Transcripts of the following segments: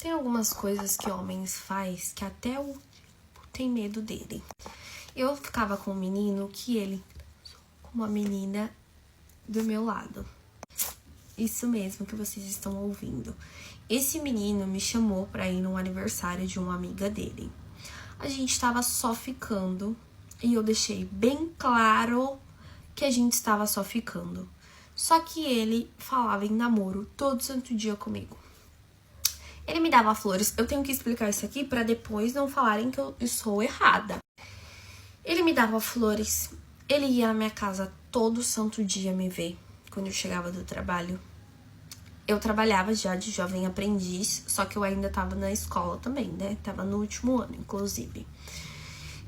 Tem algumas coisas que homens faz que até eu tenho medo dele. Eu ficava com um menino que ele com uma menina do meu lado. Isso mesmo que vocês estão ouvindo. Esse menino me chamou pra ir num aniversário de uma amiga dele. A gente tava só ficando e eu deixei bem claro que a gente estava só ficando. Só que ele falava em namoro todo santo dia comigo. Ele me dava flores. Eu tenho que explicar isso aqui pra depois não falarem que eu sou errada. Ele me dava flores. Ele ia na minha casa todo santo dia me ver quando eu chegava do trabalho. Eu trabalhava já de jovem aprendiz, só que eu ainda tava na escola também, né? Tava no último ano, inclusive.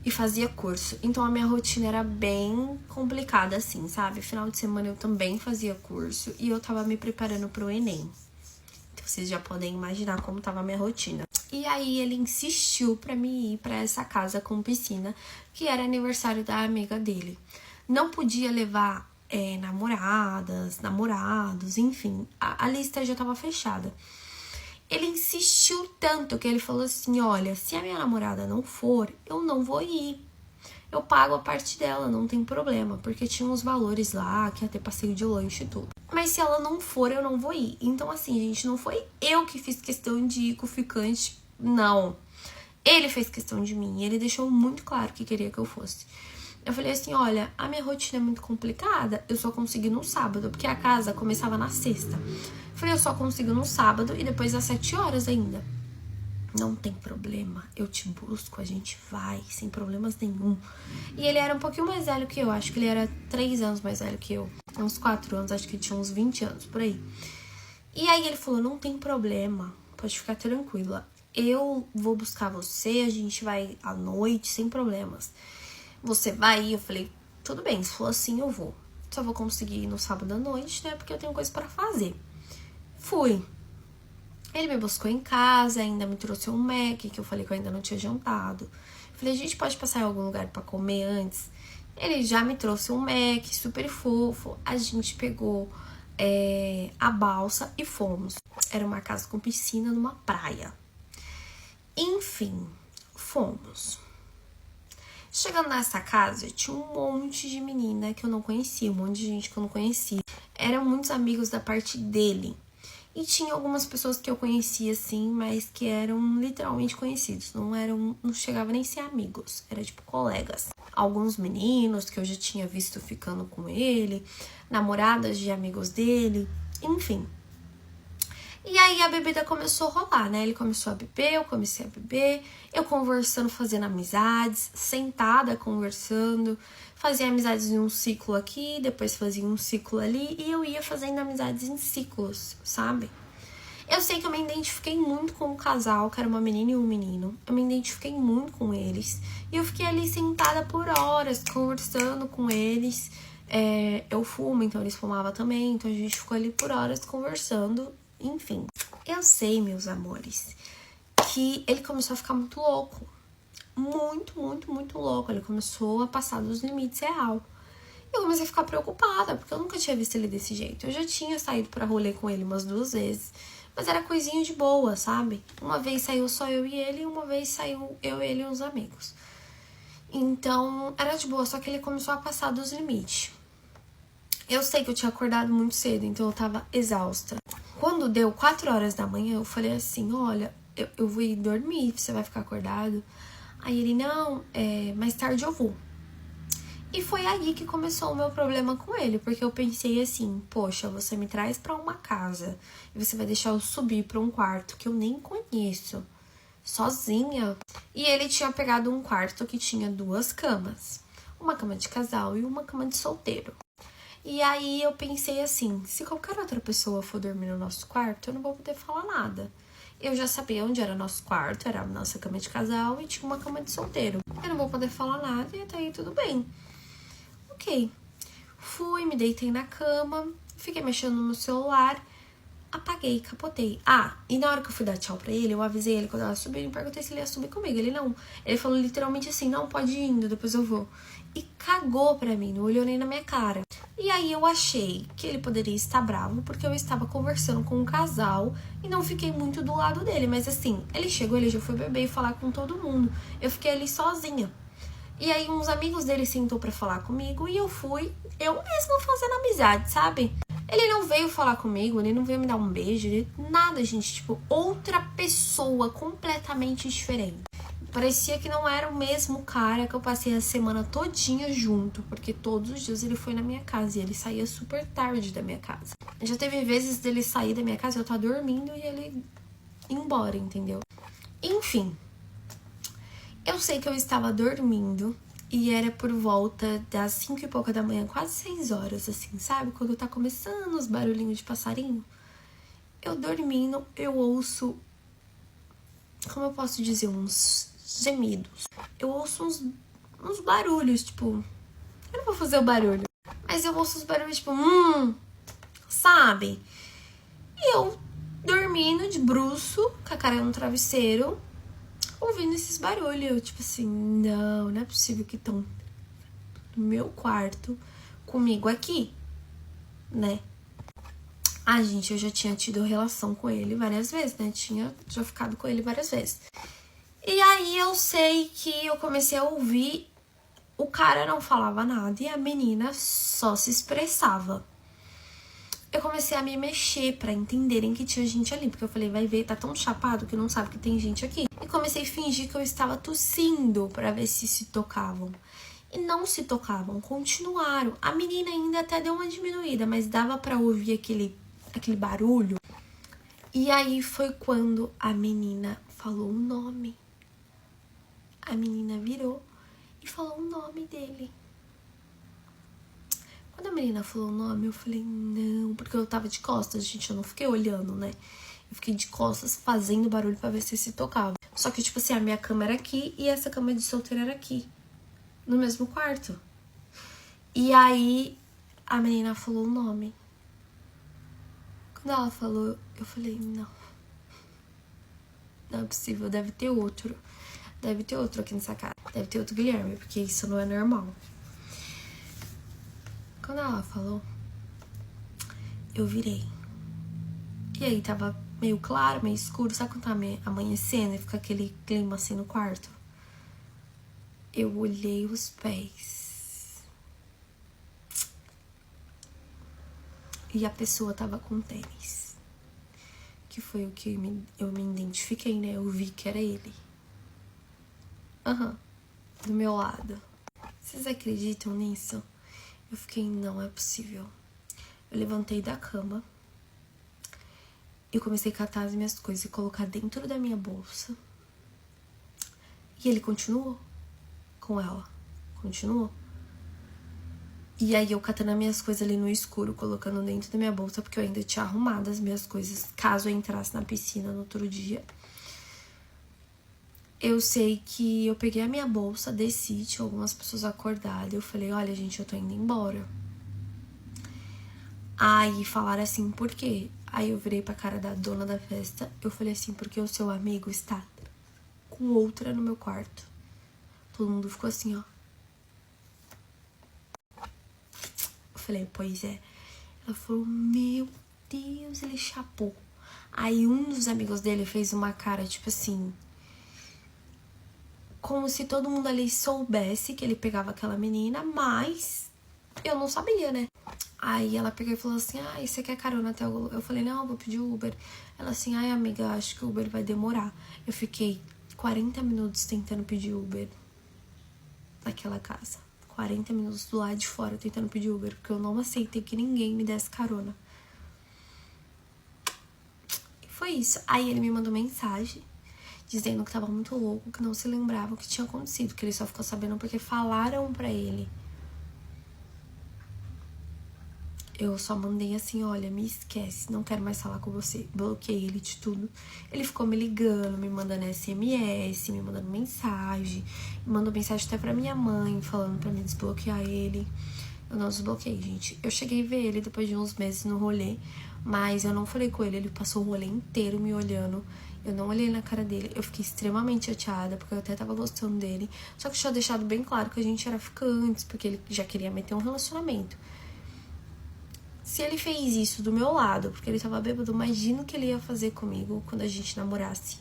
E fazia curso. Então a minha rotina era bem complicada, assim, sabe? Final de semana eu também fazia curso e eu tava me preparando pro Enem. Então vocês já podem imaginar como tava a minha rotina. E aí ele insistiu pra me ir pra essa casa com piscina, que era aniversário da amiga dele. Não podia levar namoradas, namorados, enfim, a lista já tava fechada. Ele insistiu tanto que ele falou assim, olha, se a minha namorada não for, eu não vou ir. Eu pago a parte dela, não tem problema, porque tinha uns valores lá, que ia ter passeio de lanche e tudo. Mas se ela não for, eu não vou ir. Então assim, gente, não foi eu que fiz questão de ir com o ficante, não. Ele fez questão de mim, ele deixou muito claro que queria que eu fosse. Eu falei assim, olha, a minha rotina é muito complicada, eu só consigo no sábado, porque a casa começava na sexta. Eu falei, eu só consigo no sábado e depois às 7 horas ainda. Não tem problema, eu te busco, a gente vai, sem problemas nenhum. E ele era um pouquinho mais velho que eu, acho que ele era 3 anos mais velho que eu. Uns 4 anos, acho que ele tinha uns 20 anos, por aí. E aí ele falou, não tem problema, pode ficar tranquila. Eu vou buscar você, a gente vai à noite, sem problemas. Você vai ir? Eu falei, tudo bem, se for assim eu vou. Só vou conseguir ir no sábado à noite, né, porque eu tenho coisa pra fazer. Fui. Ele me buscou em casa, ainda me trouxe um Mac, que eu falei que eu ainda não tinha jantado. Eu falei, a gente pode passar em algum lugar pra comer antes? Ele já me trouxe um Mac, super fofo. A gente pegou a balsa e fomos. Era uma casa com piscina numa praia. Enfim, fomos. Chegando nessa casa, tinha um monte de menina que eu não conhecia, um monte de gente que eu não conhecia. Eram muitos amigos da parte dele. E tinha algumas pessoas que eu conhecia, assim, mas que eram literalmente conhecidos. Não chegava nem a ser amigos, era tipo colegas. Alguns meninos que eu já tinha visto ficando com ele, namoradas de amigos dele, enfim. E aí a bebida começou a rolar, né? Ele começou a beber, eu comecei a beber, eu conversando, fazendo amizades, sentada conversando, fazia amizades em um ciclo aqui, depois fazia um ciclo ali, e eu ia fazendo amizades em ciclos, sabe? Eu sei que eu me identifiquei muito com o casal, que era uma menina e um menino, eu me identifiquei muito com eles, e eu fiquei ali sentada por horas, conversando com eles. Eu fumo, então eles fumavam também, então a gente ficou ali por horas conversando. Enfim, eu sei, meus amores, que ele começou a ficar muito louco. Muito, muito, muito louco. Ele começou a passar dos limites real. Eu comecei a ficar preocupada, porque eu nunca tinha visto ele desse jeito. Eu já tinha saído pra rolê com ele umas 2 vezes, mas era coisinha de boa, sabe? Uma vez saiu só eu e ele, e uma vez saiu eu, ele e uns amigos. Então, era de boa, só que ele começou a passar dos limites. Eu sei que eu tinha acordado muito cedo, então eu tava exausta. Quando deu 4 horas da manhã, eu falei assim, olha, eu vou ir dormir, você vai ficar acordado? Aí ele, não, mais tarde eu vou. E foi aí que começou o meu problema com ele, porque eu pensei assim, poxa, você me traz pra uma casa e você vai deixar eu subir pra um quarto que eu nem conheço, sozinha. E ele tinha pegado um quarto que tinha 2 camas, uma cama de casal e uma cama de solteiro. E aí eu pensei assim, se qualquer outra pessoa for dormir no nosso quarto, eu não vou poder falar nada. Eu já sabia onde era nosso quarto, era a nossa cama de casal e tinha uma cama de solteiro. Eu não vou poder falar nada e até aí tudo bem. Ok. Fui, me deitei na cama, fiquei mexendo no meu celular, apaguei, capotei. E na hora que eu fui dar tchau pra ele, eu avisei ele quando ela subiu e perguntei se ele ia subir comigo. Ele não. Ele falou literalmente assim, não, pode ir indo, depois eu vou. E cagou pra mim, não olhou nem na minha cara. E aí eu achei que ele poderia estar bravo porque eu estava conversando com um casal e não fiquei muito do lado dele. Mas assim, ele chegou, ele já foi beber e falar com todo mundo. Eu fiquei ali sozinha. E aí uns amigos dele sentou pra falar comigo e eu fui, eu mesma fazendo amizade, sabe? Ele não veio falar comigo, ele não veio me dar um beijo, nada, gente. Tipo, outra pessoa completamente diferente. Parecia que não era o mesmo cara que eu passei a semana todinha junto, porque todos os dias ele foi na minha casa e ele saía super tarde da minha casa. Já teve vezes dele sair da minha casa, eu tava dormindo e ele ir embora, entendeu? Enfim, eu sei que eu estava dormindo e era por volta das 5 e pouca da manhã, quase 6 horas, assim, sabe? Quando tá começando os barulhinhos de passarinho. Eu dormindo, eu ouço, como eu posso dizer, uns gemidos. Eu ouço uns barulhos, tipo... Eu não vou fazer o barulho, mas eu ouço os barulhos, tipo... sabe? E eu dormindo de bruço, com a cara no travesseiro, ouvindo esses barulhos. Eu, tipo assim, não é possível que estão no meu quarto comigo aqui, né? Ah, gente, eu já tinha tido relação com ele várias vezes, né? Tinha já ficado com ele várias vezes. E aí eu sei que eu comecei a ouvir, o cara não falava nada e a menina só se expressava. Eu comecei a me mexer pra entenderem que tinha gente ali, porque eu falei, vai ver, tá tão chapado que não sabe que tem gente aqui. E comecei a fingir que eu estava tossindo pra ver se tocavam. E não se tocavam, continuaram. A menina ainda até deu uma diminuída, mas dava pra ouvir aquele barulho. E aí foi quando a menina falou o nome. A menina virou e falou o nome dele. Quando a menina falou o nome, eu falei, não, porque eu tava de costas, gente, eu não fiquei olhando, né? Eu fiquei de costas fazendo barulho pra ver se tocava. Só que, tipo assim, a minha cama era aqui e essa cama de solteira era aqui, no mesmo quarto. E aí, a menina falou o nome. Quando ela falou, eu falei, não é possível, deve ter outro. Deve ter outro aqui nessa casa. Deve ter outro Guilherme, porque isso não é normal. Quando ela falou, eu virei. E aí tava meio claro, meio escuro. Sabe quando tá amanhecendo e fica aquele clima assim no quarto? Eu olhei os pés. E a pessoa tava com tênis. Que foi o que eu me identifiquei, né? Eu vi que era ele. Do meu lado. Vocês acreditam nisso? Eu fiquei, não é possível. Eu levantei da cama. Eu comecei a catar as minhas coisas e colocar dentro da minha bolsa. E ele continuou com ela. Continuou. E aí eu catando as minhas coisas ali no escuro, colocando dentro da minha bolsa, porque eu ainda tinha arrumado as minhas coisas, caso eu entrasse na piscina no outro dia. Eu sei que eu peguei a minha bolsa, desci, tinha algumas pessoas acordadas. Eu falei, olha, gente, eu tô indo embora. Aí falaram assim, por quê? Aí eu virei pra cara da dona da festa. Eu falei assim, porque o seu amigo está com outra no meu quarto. Todo mundo ficou assim, ó. Eu falei, pois é. Ela falou, meu Deus, ele chapou. Aí um dos amigos dele fez uma cara, tipo assim, como se todo mundo ali soubesse que ele pegava aquela menina, mas eu não sabia, né? Aí ela pegou e falou assim, você quer carona até o... Eu falei, não, eu vou pedir Uber. Ela assim, amiga, acho que o Uber vai demorar. Eu fiquei 40 minutos tentando pedir Uber naquela casa. 40 minutos do lado de fora tentando pedir Uber, porque eu não aceitei que ninguém me desse carona. E foi isso. Aí ele me mandou mensagem dizendo que tava muito louco, que não se lembrava o que tinha acontecido, que ele só ficou sabendo porque falaram pra ele. Eu só mandei assim, olha, me esquece, não quero mais falar com você. Bloqueei ele de tudo. Ele ficou me ligando, me mandando SMS, me mandando mensagem. Me mandou mensagem até pra minha mãe, falando pra me desbloquear ele. Eu não desbloqueei, gente. Eu cheguei a ver ele depois de uns meses no rolê, mas eu não falei com ele. Ele passou o rolê inteiro me olhando. Eu não olhei na cara dele. Eu fiquei extremamente chateada, porque eu até tava gostando dele. Só que eu tinha deixado bem claro que a gente era ficantes, porque ele já queria meter um relacionamento. Se ele fez isso do meu lado, porque ele tava bêbado, imagina o que ele ia fazer comigo quando a gente namorasse.